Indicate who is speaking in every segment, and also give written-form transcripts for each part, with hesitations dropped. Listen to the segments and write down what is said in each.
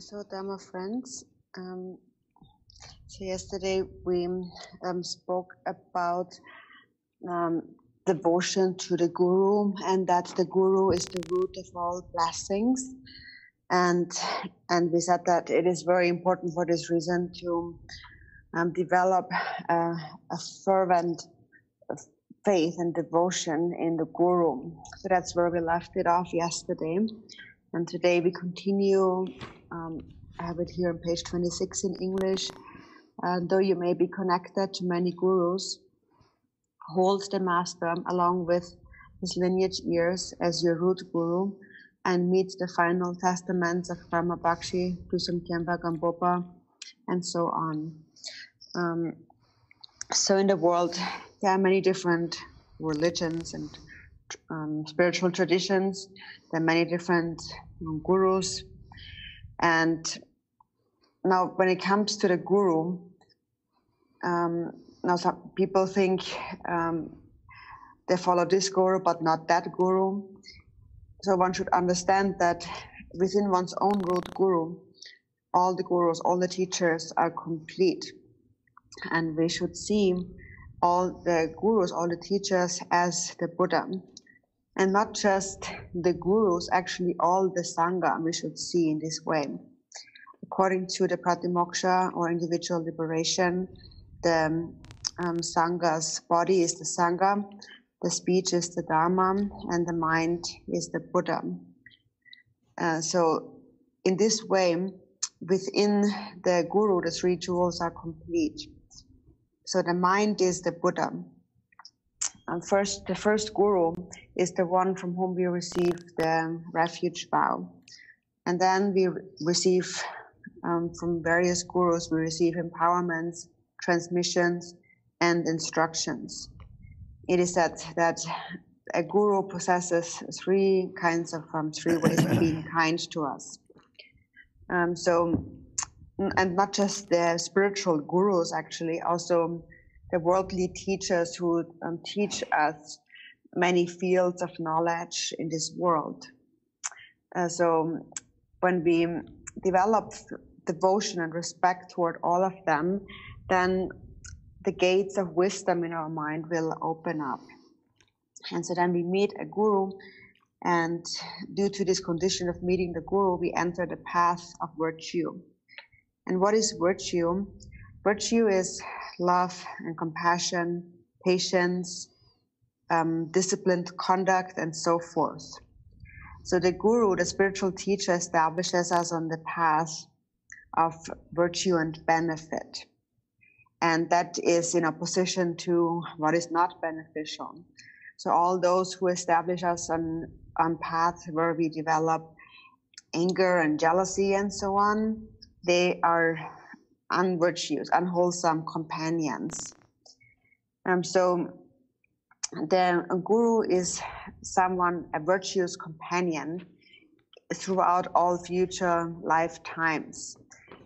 Speaker 1: So, Dharma friends, so yesterday we spoke about devotion to the Guru, and that the Guru is the root of all blessings. And we said that it is very important for this reason to develop a fervent faith and devotion in the Guru. So that's where we left it off yesterday. And today we continue. I have it here on page 26 in English. Though you may be connected to many gurus, hold the master along with his lineage years as your root guru, and meet the final testaments of Brahma Bakshi, Kusum Khyentse Gampopa, and so on. So in the world, there are many different religions and spiritual traditions. There are many different gurus. And now when it comes to the guru, now some people think they follow this guru but not that guru. So one should understand that within one's own root guru, all the gurus, all the teachers are complete. And we should see all the gurus, all the teachers as the Buddha. And not just the gurus, actually all the Sangha we should see in this way. According to the Pratimoksha or individual liberation, the Sangha's body is the Sangha, the speech is the Dharma, and the mind is the Buddha. So in this way, within the Guru, the three jewels are complete. So the mind is the Buddha. And the first Guru is the one from whom we receive the refuge vow. And then we receive, from various Gurus, we receive empowerments, transmissions, and instructions. It is said that a Guru possesses three ways of being kind to us. And not just the spiritual gurus, actually, also the worldly teachers who teach us many fields of knowledge in this world. So when we develop devotion and respect toward all of them, then the gates of wisdom in our mind will open up. And so then we meet a guru, and due to this condition of meeting the guru, we enter the path of virtue. And what is virtue? Virtue is love and compassion, patience, disciplined conduct, and so forth. So the guru, the spiritual teacher, establishes us on the path of virtue and benefit. And that is in opposition to what is not beneficial. So all those who establish us on paths where we develop anger and jealousy and so on, they are unvirtuous, unwholesome companions. So the guru is a virtuous companion throughout all future lifetimes.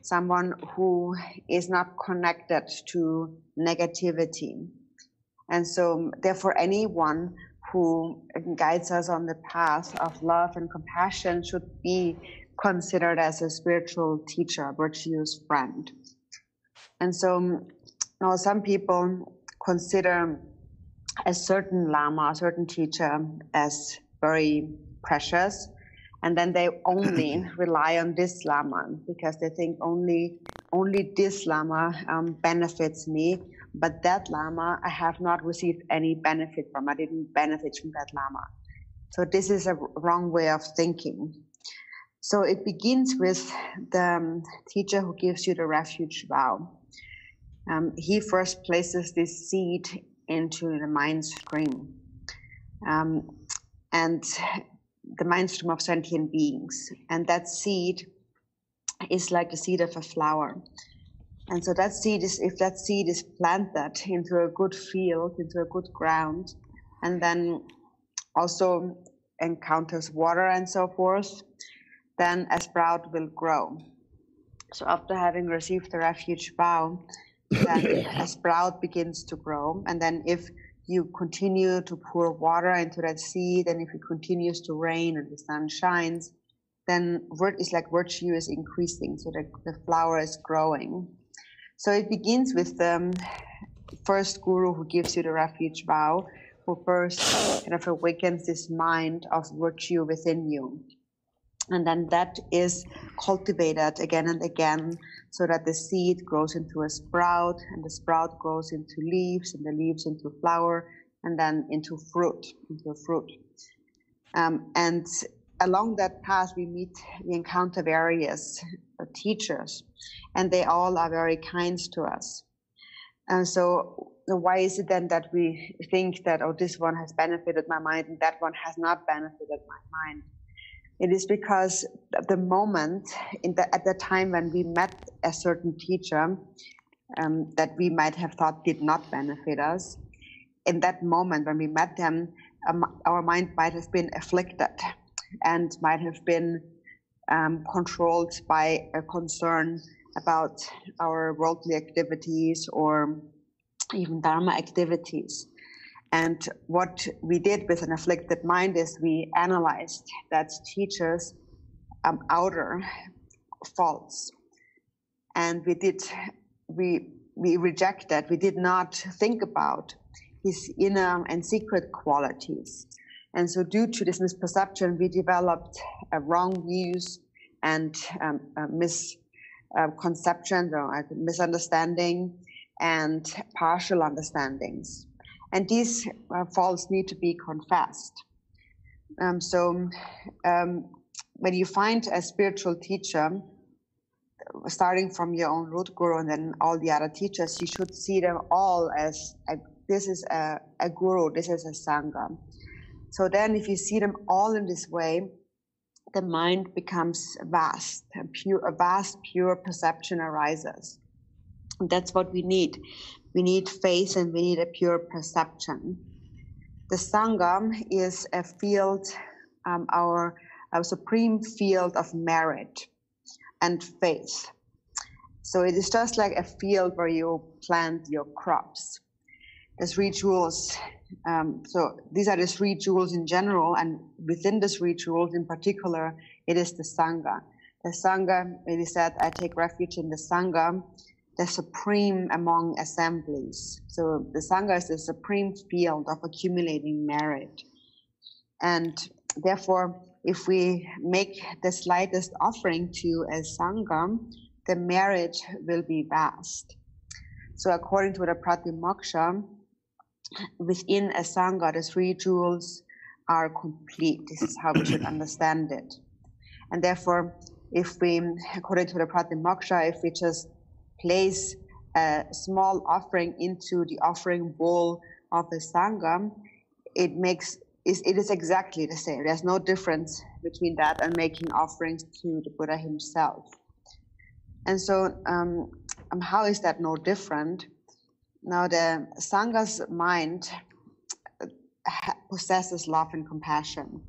Speaker 1: Someone who is not connected to negativity. And so therefore anyone who guides us on the path of love and compassion should be considered as a spiritual teacher, a virtuous friend. And so now some people consider a certain lama, a certain teacher as very precious, and then they only rely on this lama because they think only this lama benefits me, but that lama I have not received any benefit from. I didn't benefit from that lama. So this is a wrong way of thinking. So it begins with the teacher who gives you the refuge vow. He first places this seed into the mind stream, and the mind stream of sentient beings. And that seed is like the seed of a flower. And so that seed is, if that seed is planted into a good field, into a good ground, and then also encounters water and so forth, then a sprout will grow. So after having received the refuge vow, then a sprout begins to grow. And then if you continue to pour water into that seed, and if it continues to rain and the sun shines, then virtue is increasing, so the flower is growing. So it begins with the first guru who gives you the refuge vow, who first kind of awakens this mind of virtue within you. And then that is cultivated again and again, so that the seed grows into a sprout, and the sprout grows into leaves, and the leaves into flower, and then into fruit, and along that path, we encounter various teachers, and they all are very kind to us. And so why is it then that we think that, oh, this one has benefited my mind and that one has not benefited my mind? It is because at the moment, at the time when we met a certain teacher that we might have thought did not benefit us, in that moment when we met them, our mind might have been afflicted and might have been controlled by a concern about our worldly activities or even Dharma activities. And what we did with an afflicted mind is we analyzed that teacher's outer faults, and we rejected. We did not think about his inner and secret qualities. And so due to this misperception, we developed wrong views and misconceptions or misunderstanding and partial understandings. And these faults need to be confessed. So when you find a spiritual teacher, starting from your own root guru and then all the other teachers, you should see them all as this is a guru, this is a sangha. So then if you see them all in this way, the mind becomes vast, a vast, pure perception arises. And that's what we need. We need faith and we need a pure perception. The Sangha is a field, our supreme field of merit and faith. So it is just like a field where you plant your crops. The three jewels, so these are the three jewels in general, and within the three jewels in particular, it is the Sangha. The Sangha, it is said, I take refuge in the Sangha, the supreme among assemblies. So the Sangha is the supreme field of accumulating merit. And therefore, if we make the slightest offering to a Sangha, the merit will be vast. So according to the Pratimoksha, within a Sangha, the three jewels are complete. This is how we should understand it. And therefore, if we, according to the Pratimoksha, if we just place a small offering into the offering bowl of the Sangha, it is exactly the same. There's no difference between that and making offerings to the Buddha himself. And so how is that no different? Now the Sangha's mind possesses love and compassion.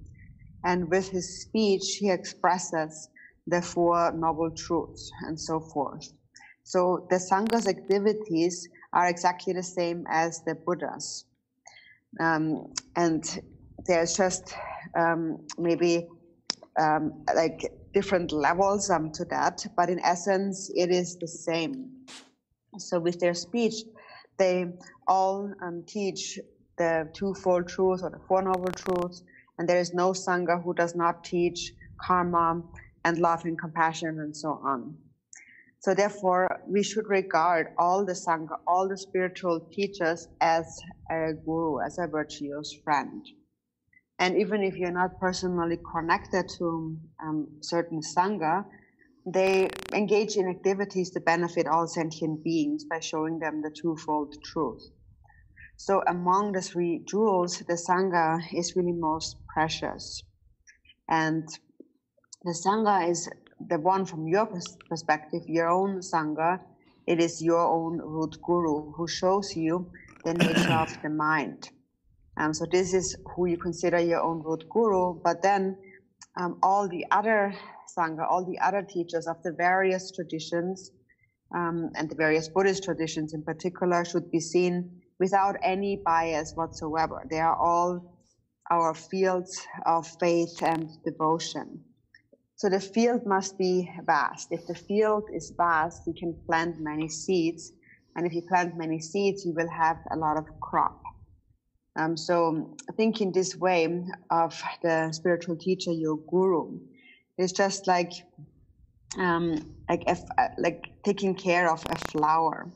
Speaker 1: And with his speech, he expresses the Four Noble Truths and so forth. So the Sangha's activities are exactly the same as the Buddha's. And there's just maybe like different levels to that, but in essence, it is the same. So with their speech, they all teach the Twofold Truth or the Four Noble Truths, and there is no Sangha who does not teach karma and love and compassion and so on. So therefore, we should regard all the Sangha, all the spiritual teachers as a guru, as a virtuous friend. And even if you're not personally connected to certain Sangha, they engage in activities to benefit all sentient beings by showing them the twofold truth. So among the three jewels, the Sangha is really most precious. And the Sangha is the one from your perspective, your own Sangha. It is your own root guru who shows you the nature of the mind. So this is who you consider your own root guru, but then all the other Sangha, all the other teachers of the various traditions, and the various Buddhist traditions in particular, should be seen without any bias whatsoever. They are all our fields of faith and devotion. So the field must be vast. If the field is vast, you can plant many seeds. And if you plant many seeds, you will have a lot of crop. So think in this way of the spiritual teacher, your guru. It's just like taking care of a flower.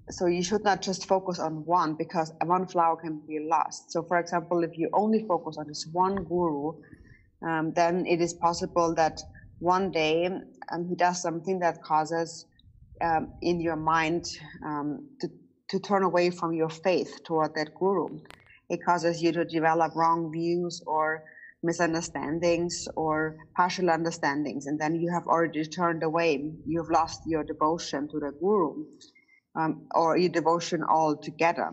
Speaker 1: So you should not just focus on one, because one flower can be lost. So for example, if you only focus on this one guru, then it is possible that one day he does something that causes in your mind to turn away from your faith toward that guru. It causes you to develop wrong views or misunderstandings or partial understandings, and then you have already turned away. You've lost your devotion to the guru, or your devotion altogether.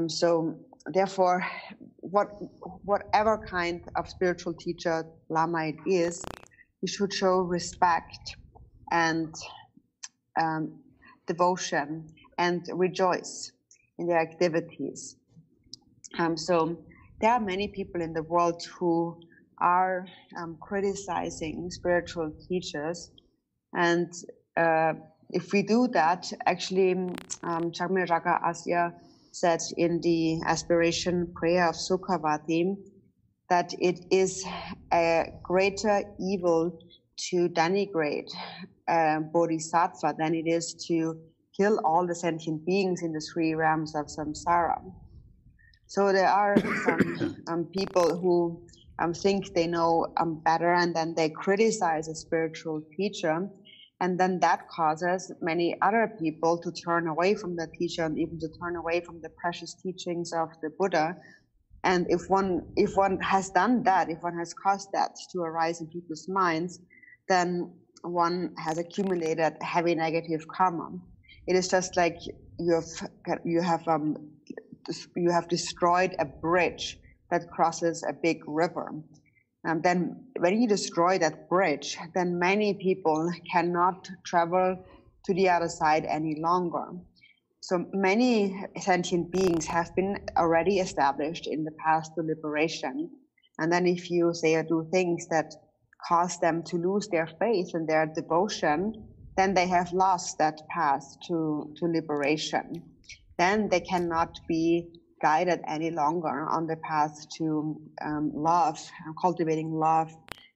Speaker 1: So therefore, whatever kind of spiritual teacher, Lama it is, you should show respect and devotion and rejoice in their activities. So there are many people in the world who are criticizing spiritual teachers, and if we do that, actually, Chagme Raga Asya said in the aspiration prayer of Sukhavati that it is a greater evil to denigrate bodhisattva than it is to kill all the sentient beings in the three realms of samsara. So there are some people who think they know better, and then they criticize a spiritual teacher, and then that causes many other people to turn away from the teacher and even to turn away from the precious teachings of the Buddha. And if one has done that, if one has caused that to arise in people's minds, then one has accumulated heavy negative karma. It is just like you have destroyed a bridge that crosses a big river. And then when you destroy that bridge, then many people cannot travel to the other side any longer. So many sentient beings have been already established in the path to liberation. And then if you say or do things that cause them to lose their faith and their devotion, then they have lost that path to liberation. Then they cannot be guided any longer on the path to love, cultivating love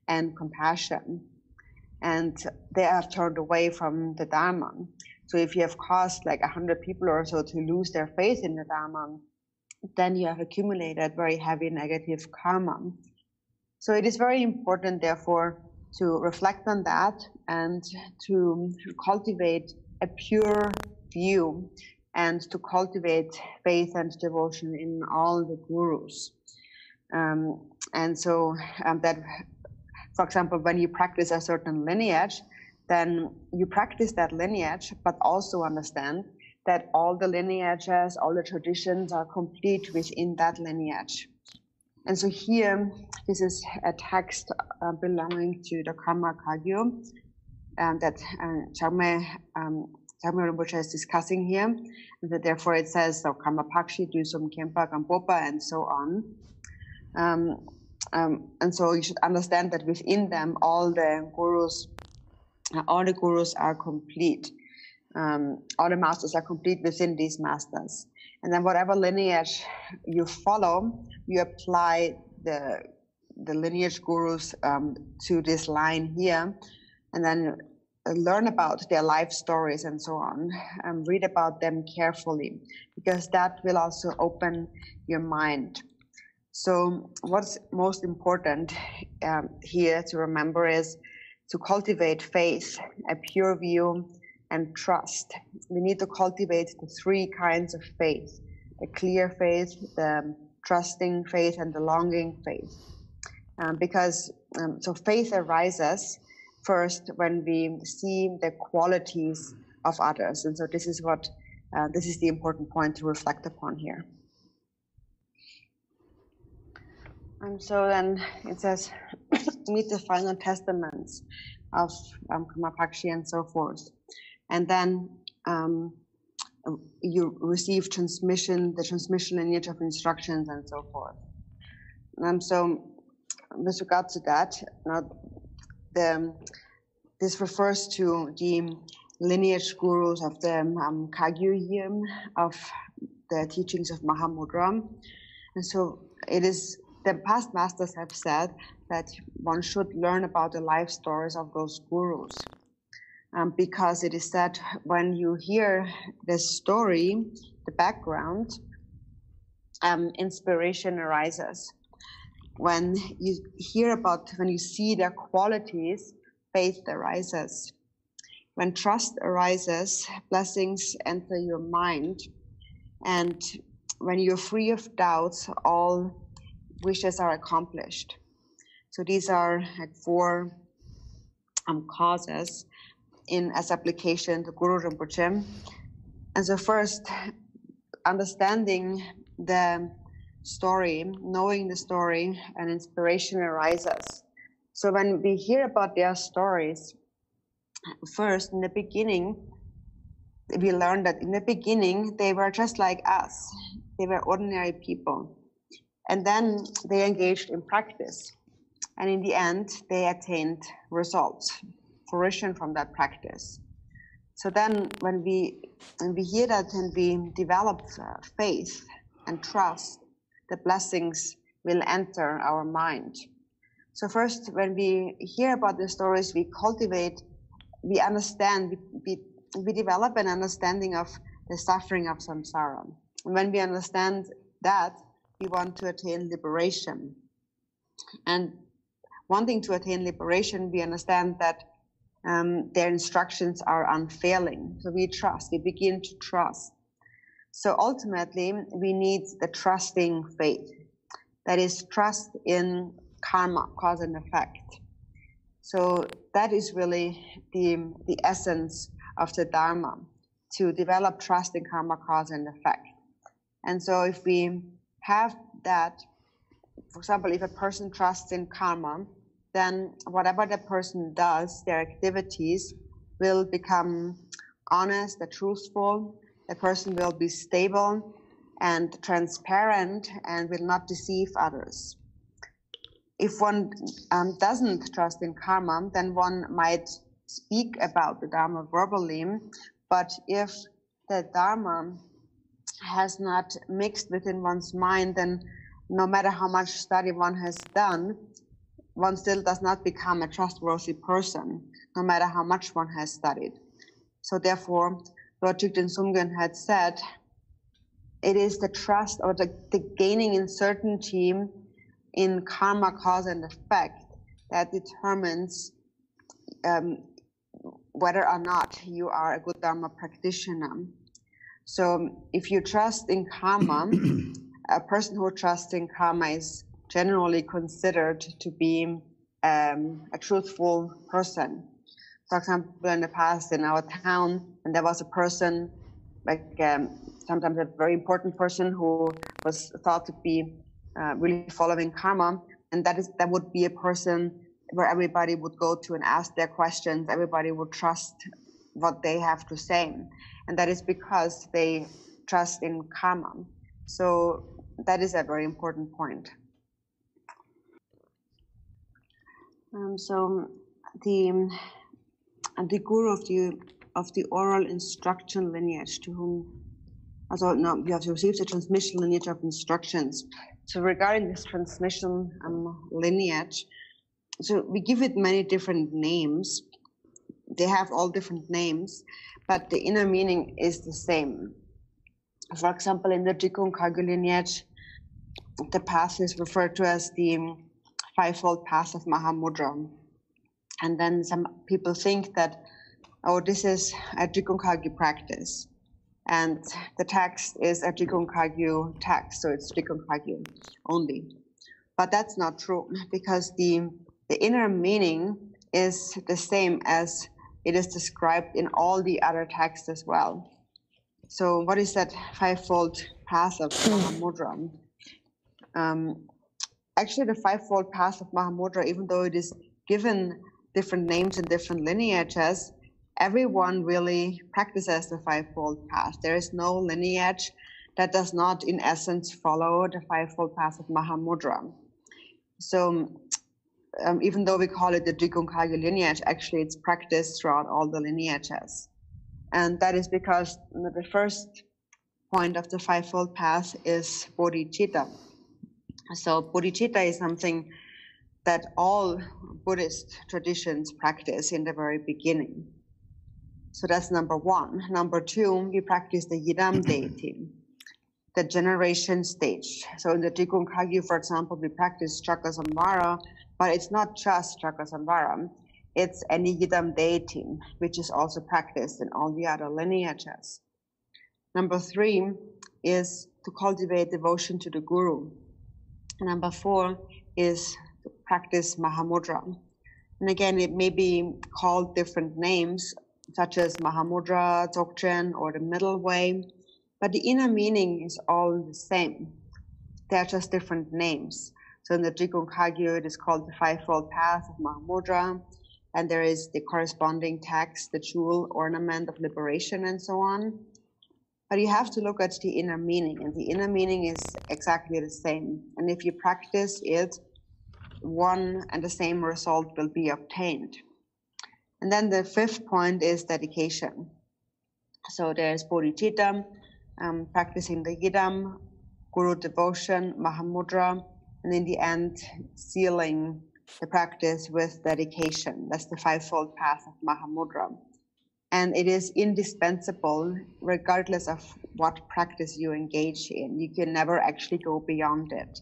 Speaker 1: and compassion. And they have turned away from the Dharma. So if you have caused like 100 people or so to lose their faith in the Dharma, then you have accumulated very heavy negative karma. So it is very important, therefore, to reflect on that and to cultivate a pure view and to cultivate faith and devotion in all the gurus. And so that, for example, when you practice a certain lineage, then you practice that lineage, but also understand that all the lineages, all the traditions are complete within that lineage. And so here, this is a text belonging to the Karma Kagyu that Chagme Rinpoche is discussing here. And that therefore it says, so Karma Pakshi, Dusum Kempa, Gampopa, and so on. And so you should understand that within them, all the gurus are complete. All the masters are complete within these masters. And then whatever lineage you follow, you apply the lineage gurus to this line here, and then learn about their life stories and so on, read about them carefully, because that will also open your mind. So what's most important here to remember is to cultivate faith, a pure view, and trust. We need to cultivate the three kinds of faith: the clear faith, the trusting faith, and the longing faith. Because faith arises first when we see the qualities of others, and so this is the important point to reflect upon here. And so then it says, meet the final testaments of Karma Pakshi and so forth. And then you receive the transmission lineage of instructions and so forth. So with regard to that, this refers to the lineage gurus of the Kagyu here, of the teachings of Mahamudra. And so it is, the past masters have said that one should learn about the life stories of those gurus. Because it is said when you hear the story, the background, inspiration arises. When you hear about, when you see their qualities, faith arises. When trust arises, blessings enter your mind. And when you're free of doubts, all wishes are accomplished. So these are like 4 causes as application to Guru Rinpoche. And so first, understanding the story, knowing the story, and inspiration arises. So when we hear about their stories, first, in the beginning, we learned that in the beginning, they were just like us. They were ordinary people. And then they engaged in practice. And in the end, they attained results, fruition from that practice. So then when we hear that and we develop faith and trust, the blessings will enter our mind. So first, when we hear about the stories, we cultivate, we understand, we develop an understanding of the suffering of samsara. And when we understand that, we want to attain liberation. And wanting to attain liberation, we understand that their instructions are unfailing. So we trust, we begin to trust. So ultimately, we need the trusting faith. That is trust in karma, cause and effect. So that is really the essence of the Dharma, to develop trust in karma, cause and effect. And so if we have that, for example, if a person trusts in karma, then whatever the person does, their activities will become honest and truthful. The person will be stable and transparent and will not deceive others. If one doesn't trust in karma, then one might speak about the Dharma verbally, but if the Dharma has not mixed within one's mind, then no matter how much study one has done, one still does not become a trustworthy person, no matter how much one has studied. So therefore, Lord Thigden Sumgön had said, it is the trust or the gaining in certainty in karma, cause and effect that determines whether or not you are a good Dharma practitioner. So if you trust in karma, a person who trusts in karma is generally considered to be a truthful person. For example, in the past in our town, and there was a person, like sometimes a very important person who was thought to be really following karma, and that would be a person where everybody would go to and ask their questions. Everybody would trust what they have to say, and that is because they trust in karma. So that is a very important point. So the guru of the oral instruction lineage, to whom also no, you have received a transmission lineage of instructions. So regarding this transmission lineage, so we give it many different names. They have all different names, but the inner meaning is the same. For example, in the Jigong Kagyu lineage, the path is referred to as the fivefold path of Mahamudra. And then some people think that, oh, this is a Jigong Kagyu practice. And the text is a Jigong Kagyu text, so it's Jigong Kagyu only. But that's not true, because the inner meaning is the same as it is described in all the other texts as well. So what is that fivefold path of Mahamudra? Actually, the fivefold path of Mahamudra, even though it is given different names and different lineages, everyone really practices the fivefold path. There is no lineage that does not, in essence, follow the fivefold path of Mahamudra. So even though we call it the Dzogchen Kagyu lineage, actually it's practiced throughout all the lineages. And that is because the first point of the fivefold path is bodhicitta. So bodhicitta is something that all Buddhist traditions practice in the very beginning. So that's number one. Number two, we practice the Yidam deity, the generation stage. So in the Dzogchen Kagyu, for example, we practice Chakra-samvara, but it's not just Chakra-samvara. It's any Yidam deity, which is also practiced in all the other lineages. Number three is to cultivate devotion to the Guru. Number four is to practice Mahamudra. And again, it may be called different names, such as Mahamudra, Dzogchen, or the middle way, but the inner meaning is all the same. They're just different names. So in the Dzogchen Kagyu, it is called the fivefold path of Mahamudra, and there is the corresponding text, the jewel ornament of liberation, and so on. But you have to look at the inner meaning, and the inner meaning is exactly the same. And if you practice it, one and the same result will be obtained. And then the fifth point is dedication. So there's bodhicitta, practicing the Yidam, Guru devotion, Mahamudra, and in the end, sealing the practice with dedication. That's the fivefold path of Mahamudra. And it is indispensable regardless of what practice you engage in. You can never actually go beyond it,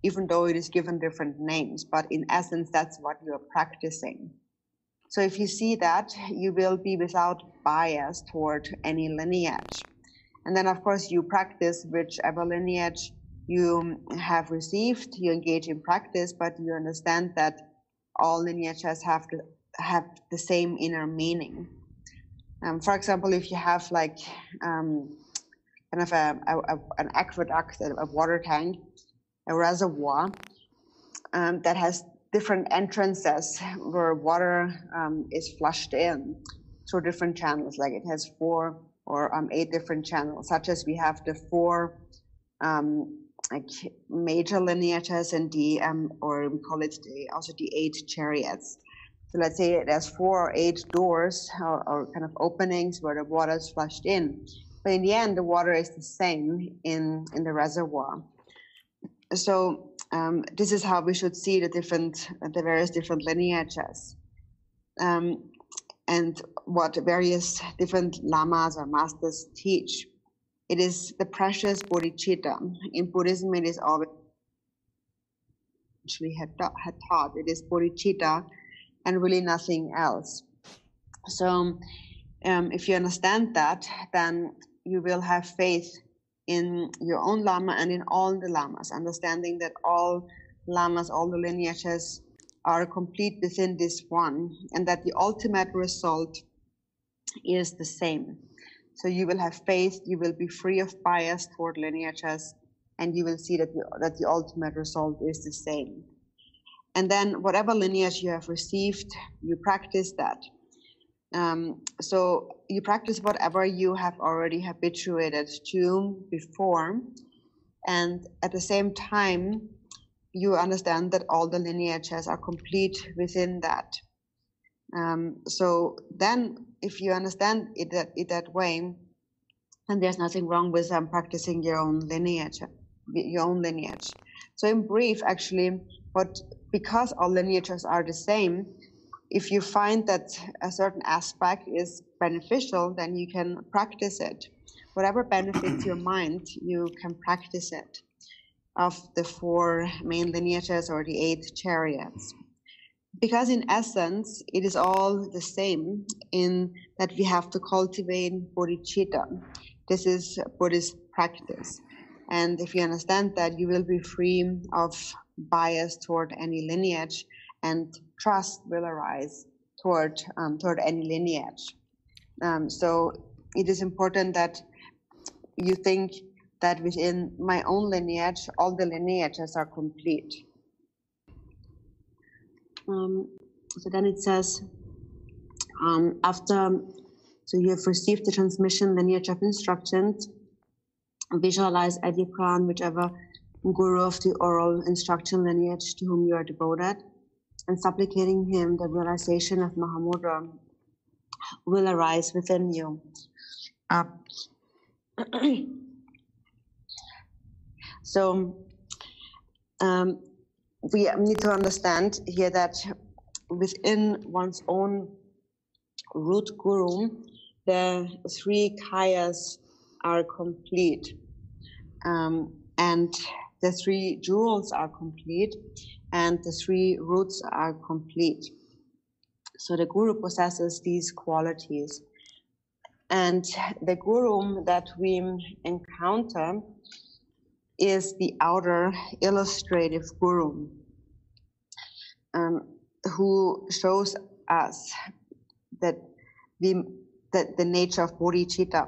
Speaker 1: even though it is given different names. But in essence, that's what you're practicing. So if you see that, you will be without bias toward any lineage. And then, of course, you practice whichever lineage you have received, you engage in practice, but you understand that all lineages have the same inner meaning. For example, if you have like kind of an aqueduct, a water tank, a reservoir that has different entrances where water is flushed in through different channels, like it has 4 or 8 different channels, such as we have the 4 like major lineages and the or we call it also the 8 chariots. So let's say there's 4 or 8 doors or kind of openings where the water is flushed in, but in the end the water is the same in the reservoir. So this is how we should see the various different lineages, and what various different lamas or masters teach. It is the precious bodhicitta. In Buddhism, it is always actually had taught. It is bodhicitta and really nothing else. So if you understand that, then you will have faith in your own lama and in all the lamas, understanding that all lamas, all the lineages are complete within this one, and that the ultimate result is the same. So you will have faith, you will be free of bias toward lineages, and you will see that the ultimate result is the same. And then whatever lineage you have received, you practice that. So you practice whatever you have already habituated to before, and at the same time, you understand that all the lineages are complete within that. So then, if you understand it that way, then there's nothing wrong with practicing your own lineage. So in brief, actually, because all lineages are the same, if you find that a certain aspect is beneficial, then you can practice it. Whatever benefits your mind, you can practice it, of the 4 main lineages or the 8 chariots. Because in essence, it is all the same in that we have to cultivate bodhicitta. This is Buddhist practice. And if you understand that, you will be free of bias toward any lineage, and trust will arise toward any lineage. So it is important that you think that within my own lineage, all the lineages are complete. So then it says, so you have received the transmission lineage of instructions, visualize at your crown whichever guru of the oral instruction lineage to whom you are devoted. and supplicating him, the realization of Mahamudra will arise within you. So we need to understand here that within one's own root guru, the three kayas are complete, and the three jewels are complete, and the three roots are complete. So the guru possesses these qualities. And the guru that we encounter is the outer illustrative guru, who shows us that the nature of bodhicitta.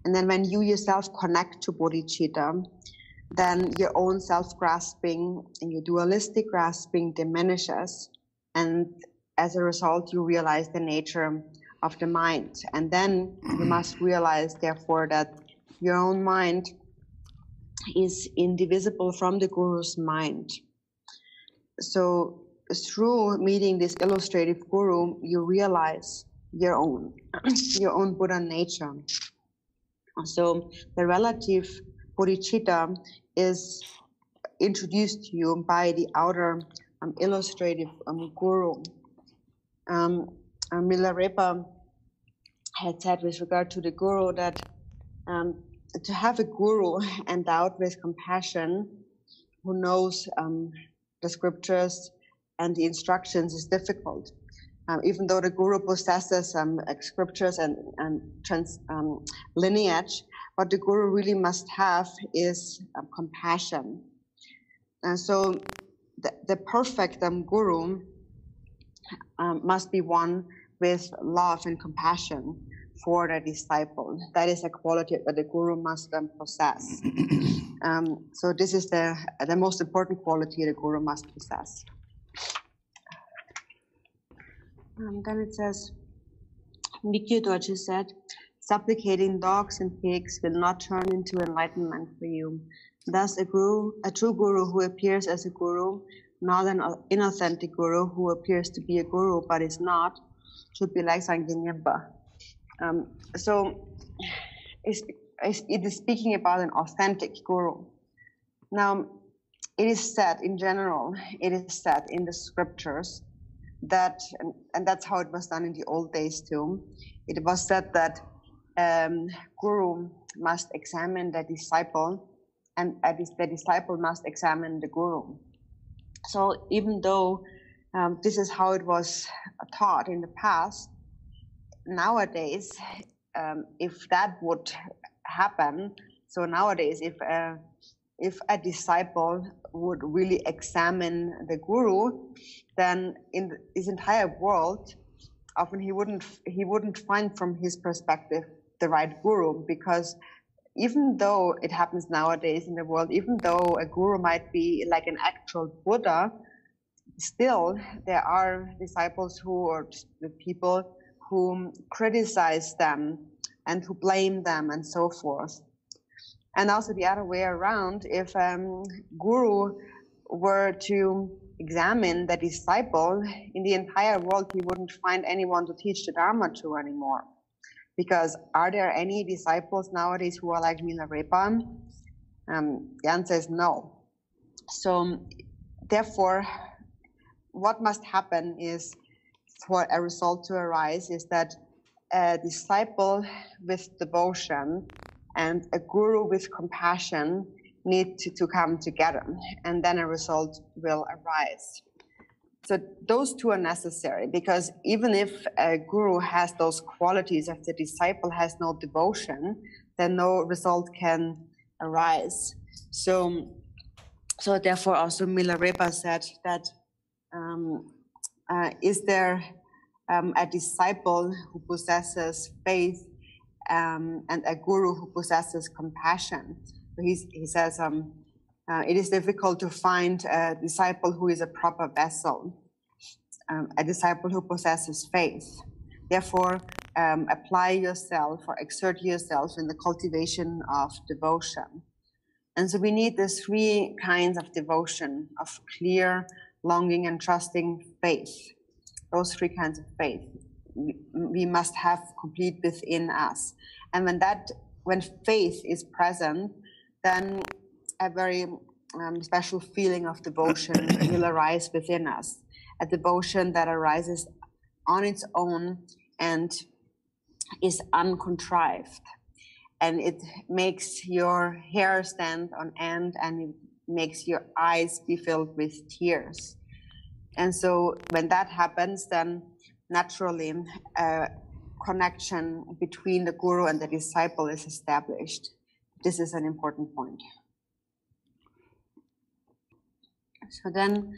Speaker 1: And then when you yourself connect to bodhicitta, then your own self-grasping and your dualistic grasping diminishes. And as a result, you realize the nature of the mind. And then you must realize, therefore, that your own mind is indivisible from the guru's mind. So through meeting this illustrative guru, you realize your own Buddha nature. So the relative bodhicitta is introduced to you by the outer illustrative guru. Milarepa had said with regard to the guru that to have a guru endowed with compassion, who knows the scriptures and the instructions, is difficult. Even though the guru possesses scriptures and lineage, what the guru really must have is compassion. And so the perfect guru must be one with love and compassion for the disciple. That is a quality that the guru must possess. So this is the most important quality the guru must possess. Then it says, Mikyu Dorje said, supplicating dogs and pigs will not turn into enlightenment for you. Thus a true guru who appears as a guru, not an inauthentic guru who appears to be a guru but is not, should be like Sangyanyabba. So it is speaking about an authentic guru. Now, it is said in general, it is said in the scriptures that, and that's how it was done in the old days too, it was said that guru must examine the disciple, and the disciple must examine the guru. So even though this is how it was taught in the past, nowadays, if that would happen, so nowadays, if a disciple would really examine the guru, then in this entire world, often he wouldn't find from his perspective the right guru, because even though it happens nowadays in the world, even though a guru might be like an actual Buddha, still there are disciples or the people who criticize them and who blame them and so forth. And also the other way around, if guru were to examine the disciple, in the entire world he wouldn't find anyone to teach the Dharma to anymore. Because are there any disciples nowadays who are like Milarepa? The answer is no. So therefore, what must happen is, for a result to arise, is that a disciple with devotion and a guru with compassion need to come together, and then a result will arise. So those two are necessary, because even if a guru has those qualities, if the disciple has no devotion, then no result can arise. So therefore also Milarepa said that is there a disciple who possesses faith and a guru who possesses compassion? So he says, it is difficult to find a disciple who is a proper vessel, a disciple who possesses faith. Therefore, apply yourself or exert yourself in the cultivation of devotion. And so we need the three kinds of devotion: of clear, longing, and trusting faith. Those three kinds of faith we must have complete within us. And when faith is present, then a very special feeling of devotion will arise within us. A devotion that arises on its own and is uncontrived. And it makes your hair stand on end, and it makes your eyes be filled with tears. And so when that happens, then naturally a connection between the guru and the disciple is established. This is an important point. So then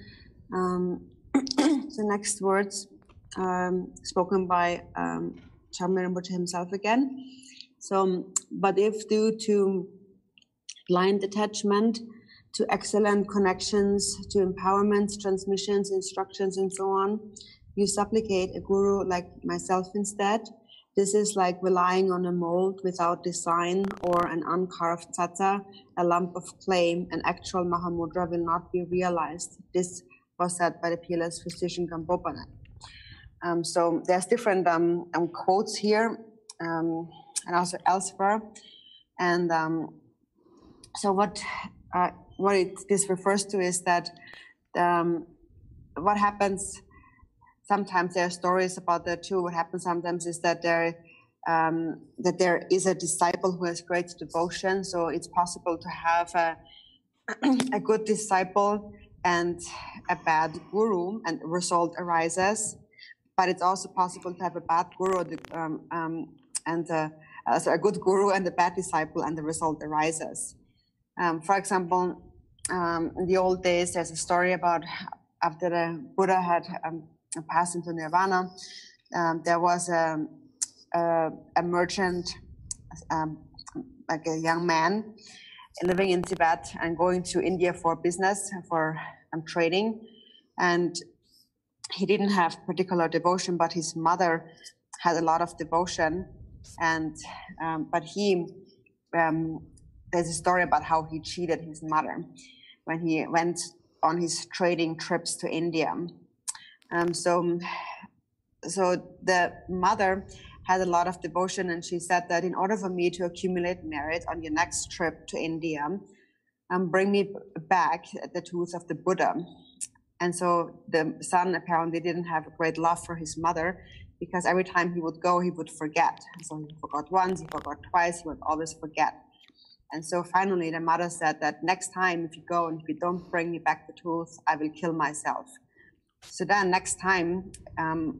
Speaker 1: the next words spoken by Rinpoche himself again. So, but if due to blind attachment to excellent connections, to empowerments, transmissions, instructions, and so on, you supplicate a guru like myself instead, this is like relying on a mold without design or an uncarved tata, a lump of clay. An actual Mahamudra will not be realized. This was said by the peerless physician Gampopanet. So there's different quotes here and also elsewhere. And so what this refers to is that what happens sometimes, there are stories about that too. What happens sometimes is that there is a disciple who has great devotion. So it's possible to have a good disciple and a bad guru, and the result arises. But it's also possible to have a bad guru so a good guru and a bad disciple, and the result arises. For example, in the old days, there's a story about after the Buddha had passed into nirvana, there was a merchant, like a young man living in Tibet and going to India for business, for trading. And he didn't have particular devotion, but his mother had a lot of devotion. And there's a story about how he cheated his mother when he went on his trading trips to India. So the mother had a lot of devotion, and she said that in order for me to accumulate merit on your next trip to India, bring me back the tooth of the Buddha. And so the son apparently didn't have a great love for his mother, because every time he would go, he would forget. So he forgot once, he forgot twice, he would always forget. And so finally the mother said that next time if you go and if you don't bring me back the tooth, I will kill myself. So then next time,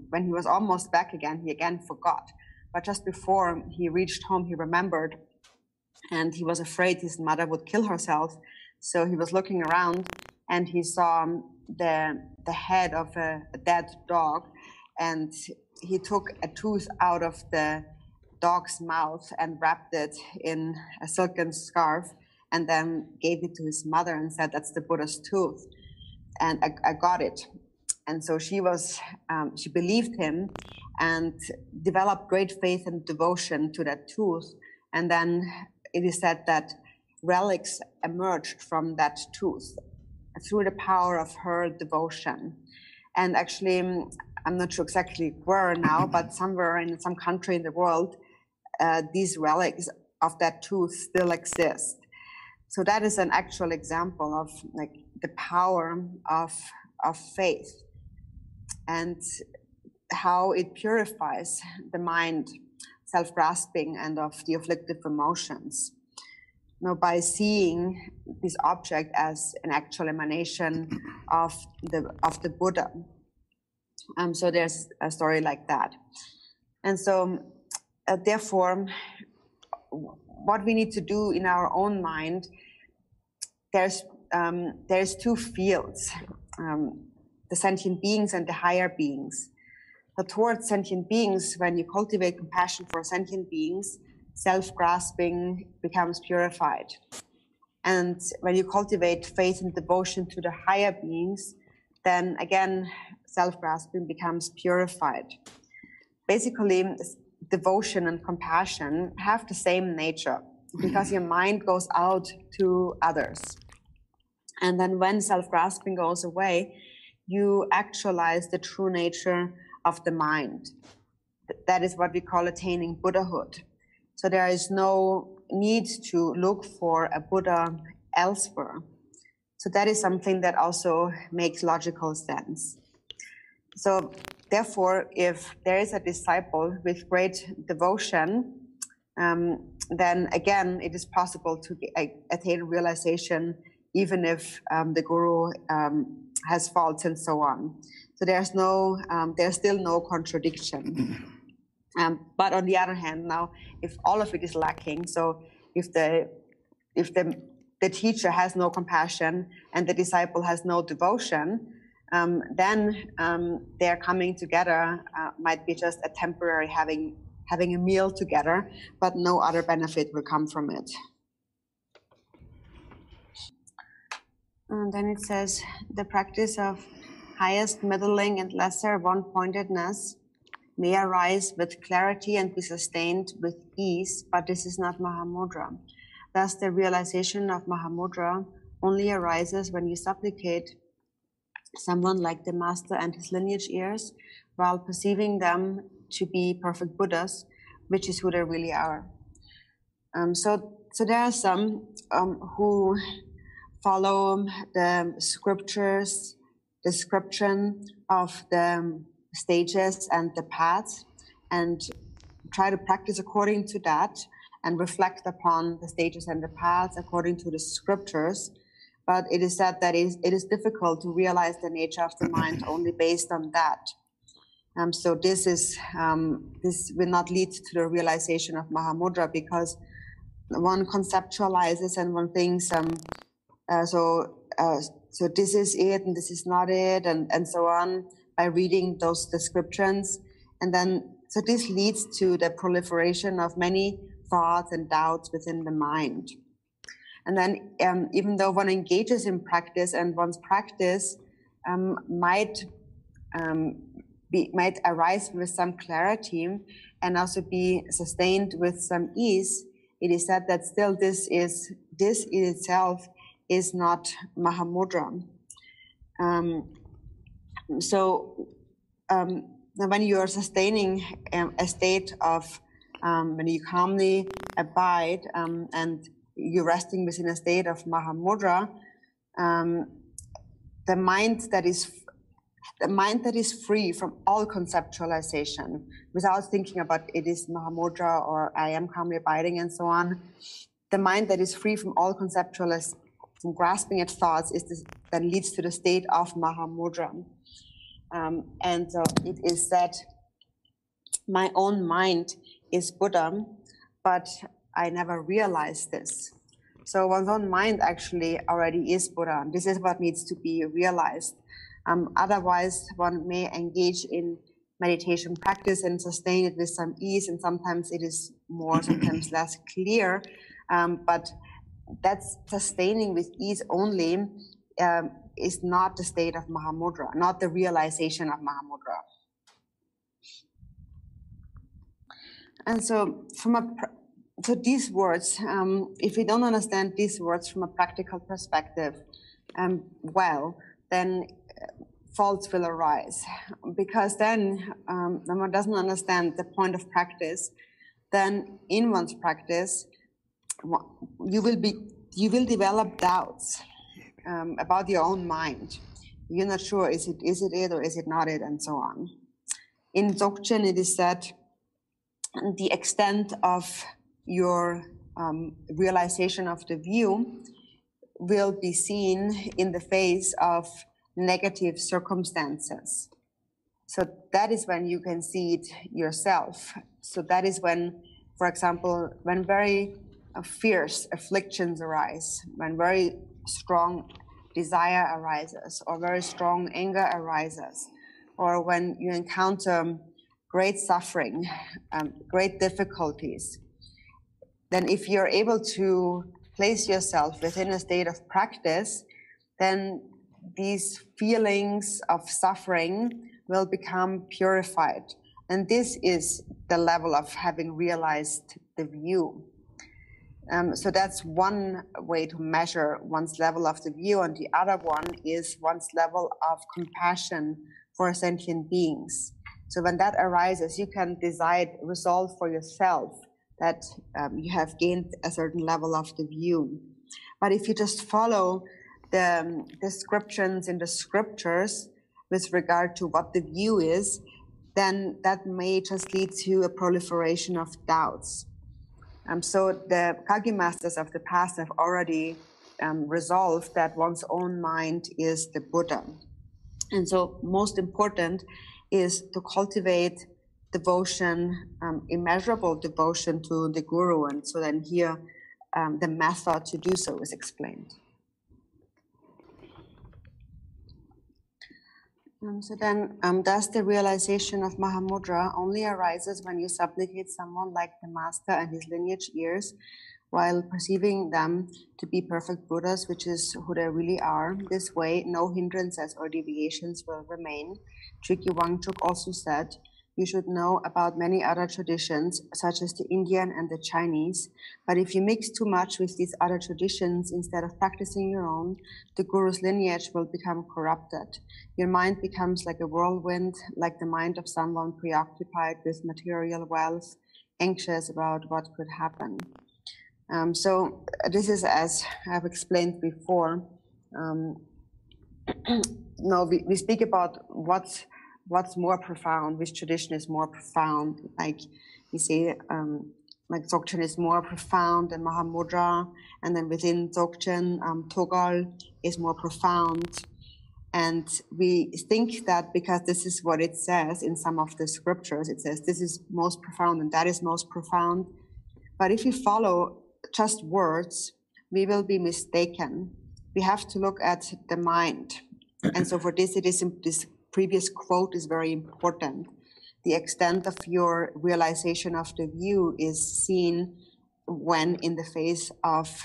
Speaker 1: when he was almost back again, he again forgot. But just before he reached home, he remembered, and he was afraid his mother would kill herself. So he was looking around, and he saw the head of a dead dog, and he took a tooth out of the dog's mouth and wrapped it in a silken scarf, and then gave it to his mother and said, "That's the Buddha's tooth, and I got it." And so she believed him and developed great faith and devotion to that tooth. And then it is said that relics emerged from that tooth through the power of her devotion. And actually, I'm not sure exactly where now, but somewhere in some country in the world, these relics of that tooth still exist. So that is an actual example of like the power of faith and how it purifies the mind, self-grasping, and of the afflictive emotions. You know, by seeing this object as an actual emanation of the Buddha. So there's a story like that. And so therefore, what we need to do in our own mind, there's two fields, the sentient beings and the higher beings. But towards sentient beings, when you cultivate compassion for sentient beings, self-grasping becomes purified. And when you cultivate faith and devotion to the higher beings, then again, self-grasping becomes purified. Basically, devotion and compassion have the same nature because your mind goes out to others. And then when self-grasping goes away, you actualize the true nature of the mind. That is what we call attaining Buddhahood. So there is no need to look for a Buddha elsewhere. So that is something that also makes logical sense. So therefore, if there is a disciple with great devotion, then again, it is possible to attain realization, even if the guru has faults and so on. So there's still no contradiction. But on the other hand, now, if all of it is lacking, so if the teacher has no compassion and the disciple has no devotion, then their coming together might be just a temporary having a meal together, but no other benefit will come from it. And then it says, the practice of highest, middling, and lesser one-pointedness may arise with clarity and be sustained with ease, but this is not Mahamudra. Thus, the realization of Mahamudra only arises when you supplicate someone like the master and his lineage heirs, while perceiving them to be perfect Buddhas, which is who they really are. So there are some who follow the scriptures, description of the stages and the paths, and try to practice according to that and reflect upon the stages and the paths according to the scriptures. But it is said that it is difficult to realize the nature of the mind only based on that. So this will not lead to the realization of Mahamudra, because one conceptualizes and one thinks, so this is it and this is not it, and so on, by reading those descriptions. And then, so this leads to the proliferation of many thoughts and doubts within the mind. And then even though one engages in practice, and one's practice might arise with some clarity and also be sustained with some ease, it is said that still this in itself is not Mahamudra. When you are sustaining a state of, when you calmly abide and you're resting within a state of Mahamudra, the mind that is free from all conceptualization, without thinking about it is Mahamudra or I am calmly abiding and so on, the mind that is free from all conceptualization, from grasping at thoughts, that leads to the state of Mahamudra. And so it is that my own mind is Buddha, but I never realized this. So one's own mind actually already is Buddha. This is what needs to be realized. Otherwise, one may engage in meditation practice and sustain it with some ease, and sometimes it is more, sometimes less clear. But that's sustaining with ease only is not the state of Mahamudra, not the realization of Mahamudra. And so so these words, if we don't understand these words from a practical perspective, then faults will arise. Because then when one doesn't understand the point of practice, then in one's practice, you will develop doubts about your own mind. You're not sure, is it or is it not it, and so on. In Dzogchen, it is said the extent of your realization of the view will be seen in the face of negative circumstances. So that is when you can see it yourself. So that is when, for example, when very fierce afflictions arise, when very strong desire arises, or very strong anger arises, or when you encounter great suffering, great difficulties, then if you're able to place yourself within a state of practice, then these feelings of suffering will become purified. And this is the level of having realized the view. So that's one way to measure one's level of the view, and the other one is one's level of compassion for sentient beings. So when that arises, you can resolve for yourself that you have gained a certain level of the view. But if you just follow the descriptions in the scriptures with regard to what the view is, then that may just lead to a proliferation of doubts. So the Kagyu masters of the past have already resolved that one's own mind is the Buddha. And so most important is to cultivate devotion, immeasurable devotion to the Guru. And so then here the method to do so is explained. So then, thus the realization of Mahamudra only arises when you supplicate someone like the Master and his lineage heirs, while perceiving them to be perfect Buddhas, which is who they really are. This way, no hindrances or deviations will remain. Trikyi Wangchuk also said, you should know about many other traditions, such as the Indian and the Chinese, but if you mix too much with these other traditions instead of practicing your own, the Guru's lineage will become corrupted. Your mind becomes like a whirlwind, like the mind of someone preoccupied with material wealth, anxious about what could happen. So this is, as I've explained before, we speak about what's more profound, which tradition is more profound. Like we say, like Dzogchen is more profound than Mahamudra, and then within Dzogchen, Togal is more profound. And we think that because this is what it says in some of the scriptures, it says this is most profound and that is most profound. But if we follow just words, we will be mistaken. We have to look at the mind. And so for this, it is this previous quote is very important. The extent of your realization of the view is seen when in the face of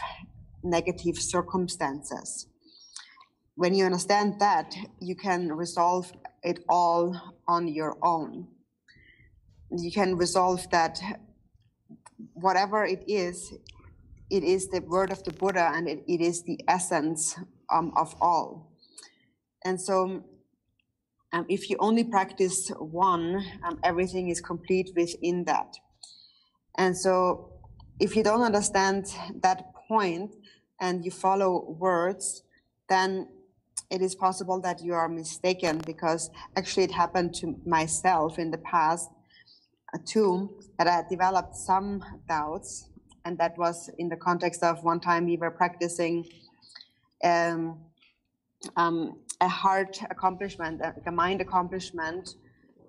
Speaker 1: negative circumstances. When you understand that, you can resolve it all on your own. You can resolve that whatever it is the word of the Buddha, and it is the essence of all. And so if you only practice one, everything is complete within that. And so if you don't understand that point and you follow words, then it is possible that you are mistaken, because actually it happened to myself in the past too, that I developed some doubts. And that was in the context of one time we were practicing a heart accomplishment, a mind accomplishment,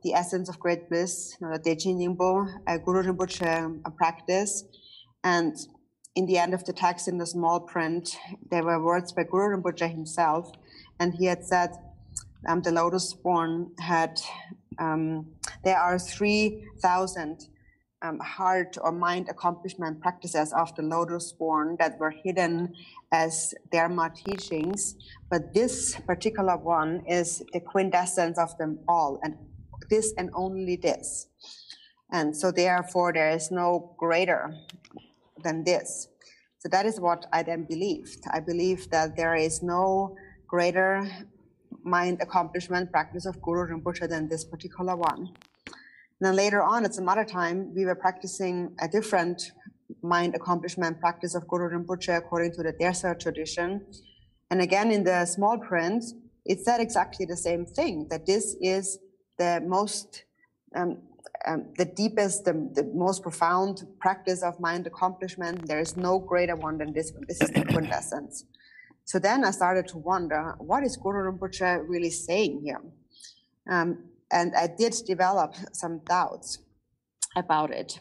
Speaker 1: the essence of great bliss, the Dzogchen Yingpo, Guru Rinpoche practice. And in the end of the text, in the small print, there were words by Guru Rinpoche himself. And he had said, the Lotus Born had, there are 3,000 heart or mind accomplishment practices of the Lotus Born that were hidden as Dharma teachings, but this particular one is the quintessence of them all, and this and only this. And so therefore there is no greater than this. So that is what I then believed. I believed that there is no greater mind accomplishment practice of Guru Rinpoche than this particular one. And then later on, at some other time, we were practicing a different mind accomplishment practice of Guru Rinpoche according to the Dersa tradition. And again, in the small print, it said exactly the same thing, that this is the most, the deepest, the most profound practice of mind accomplishment. There is no greater one than this one. This is the quintessence. So then I started to wonder, what is Guru Rinpoche really saying here? And I did develop some doubts about it.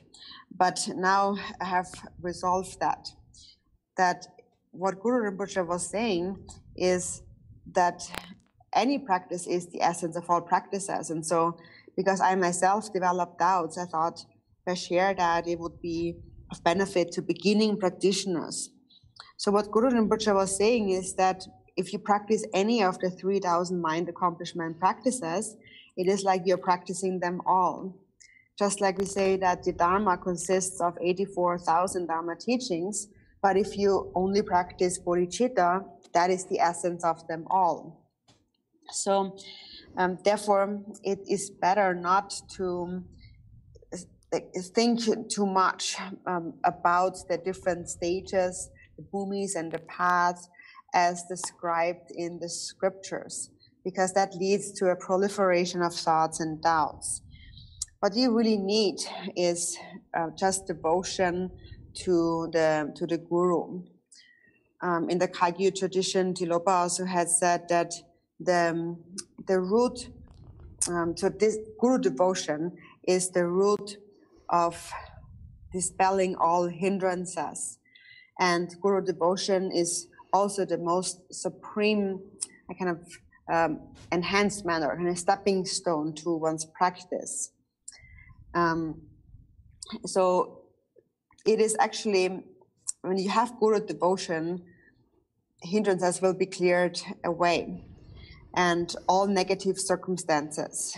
Speaker 1: But now I have resolved that what Guru Rinpoche was saying is that any practice is the essence of all practices. And so because I myself developed doubts, I thought if I share that, it would be of benefit to beginning practitioners. So what Guru Rinpoche was saying is that if you practice any of the 3,000 mind accomplishment practices, it is like you're practicing them all. Just like we say that the Dharma consists of 84,000 Dharma teachings, But if you only practice bodhicitta, that is the essence of them all. So therefore, it is better not to think too much about the different stages, the bhumis and the paths as described in the scriptures, because that leads to a proliferation of thoughts and doubts. What you really need is just devotion to the guru. In the Kagyu tradition, Tilopa also had said that the root, so this guru devotion is the root of dispelling all hindrances. And guru devotion is also the most supreme kind of enhanced manner and a stepping stone to one's practice. So it is actually, when you have guru devotion, hindrances will be cleared away, and all negative circumstances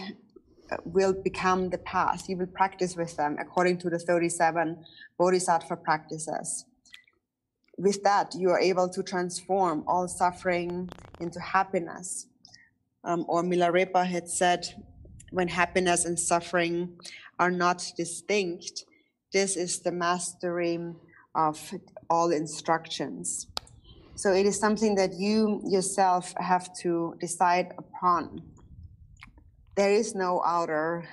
Speaker 1: will become the path. You will practice with them according to the 37 bodhisattva practices. With that, you are able to transform all suffering into happiness. Or Milarepa had said, when happiness and suffering are not distinct, this is the mastery of all instructions. So it is something that you yourself have to decide upon. There is no outer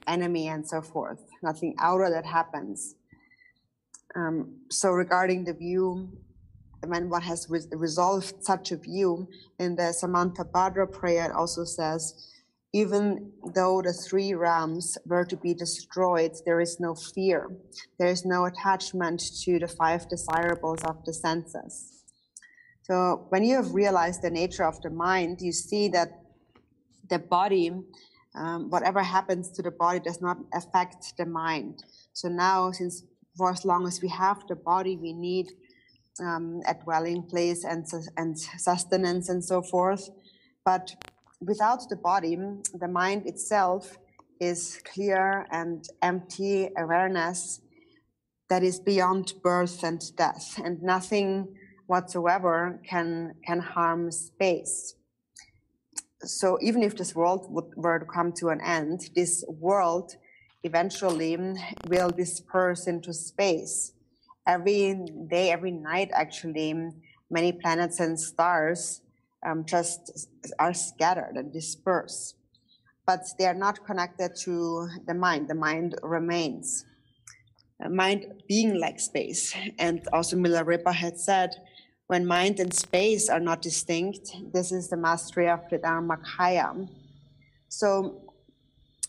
Speaker 1: enemy and so forth, nothing outer that happens. So regarding the view, when one has resolved such a view, in the Samantabhadra prayer it also says, even though the 3 realms were to be destroyed, there is no fear. There is no attachment to the 5 desirables of the senses. So when you have realized the nature of the mind, you see that the body, whatever happens to the body does not affect the mind. So now, since for as long as we have the body, we need a dwelling place and sustenance and so forth. But without the body, the mind itself is clear and empty awareness that is beyond birth and death, and nothing whatsoever can harm space. So even if this world were to come to an end, this world eventually will disperse into space. Every day, every night, actually, many planets and stars just are scattered and dispersed. But they are not connected to the mind. The mind remains. Mind being like space. And also Milarepa had said, when mind and space are not distinct, this is the mastery of the Dharmakaya. So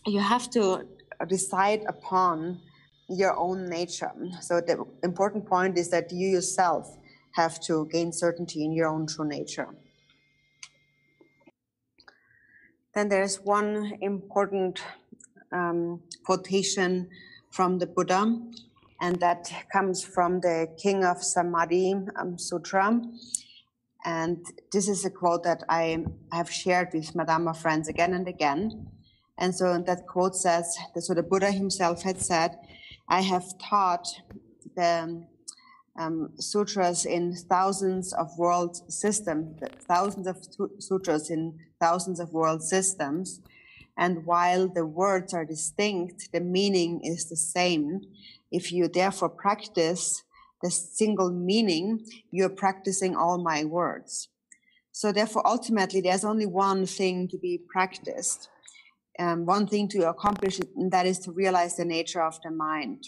Speaker 1: you have to decide upon your own nature. So the important point is that you yourself have to gain certainty in your own true nature. Then there's one important quotation from the Buddha, and that comes from the King of Samadhi Sutra. And this is a quote that I have shared with Madama friends again and again. And so that quote says, so the Buddha himself had said, I have taught the sutras in thousands of world systems, thousands of sutras in thousands of world systems. And while the words are distinct, the meaning is the same. If you therefore practice the single meaning, you're practicing all my words. So therefore, ultimately, there's only one thing to be practiced, one thing to accomplish, and that is to realize the nature of the mind.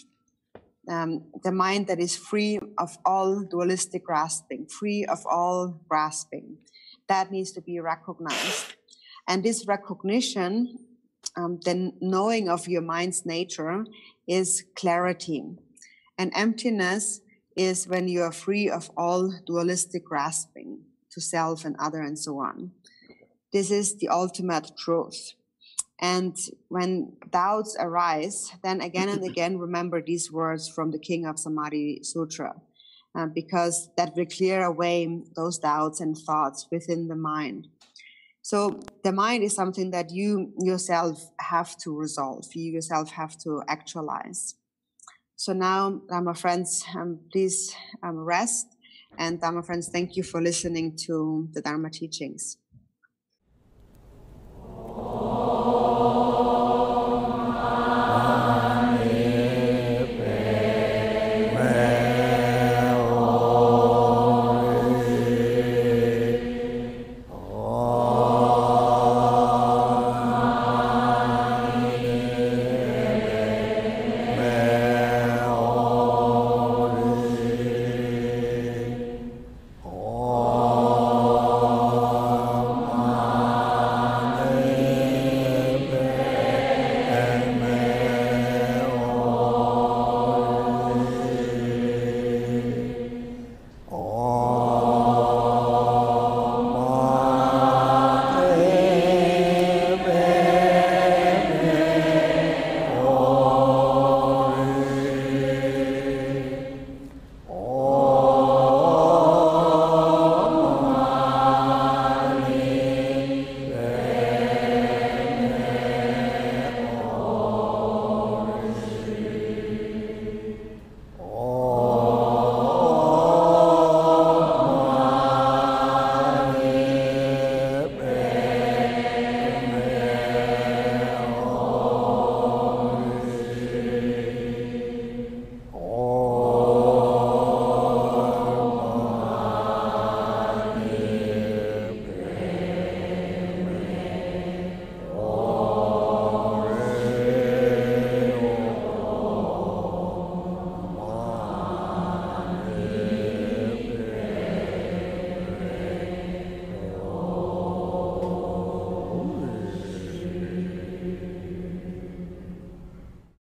Speaker 1: The mind that is free of all dualistic grasping, free of all grasping. That needs to be recognized. And this recognition, the knowing of your mind's nature, is clarity. And emptiness is when you are free of all dualistic grasping to self and other and so on. This is the ultimate truth. And when doubts arise, then again and again remember these words from the King of Samadhi Sutra, because that will clear away those doubts and thoughts within the mind. So the mind is something that you yourself have to resolve, you yourself have to actualize. So now, Dharma friends, please rest. And Dharma friends, thank you for listening to the Dharma teachings.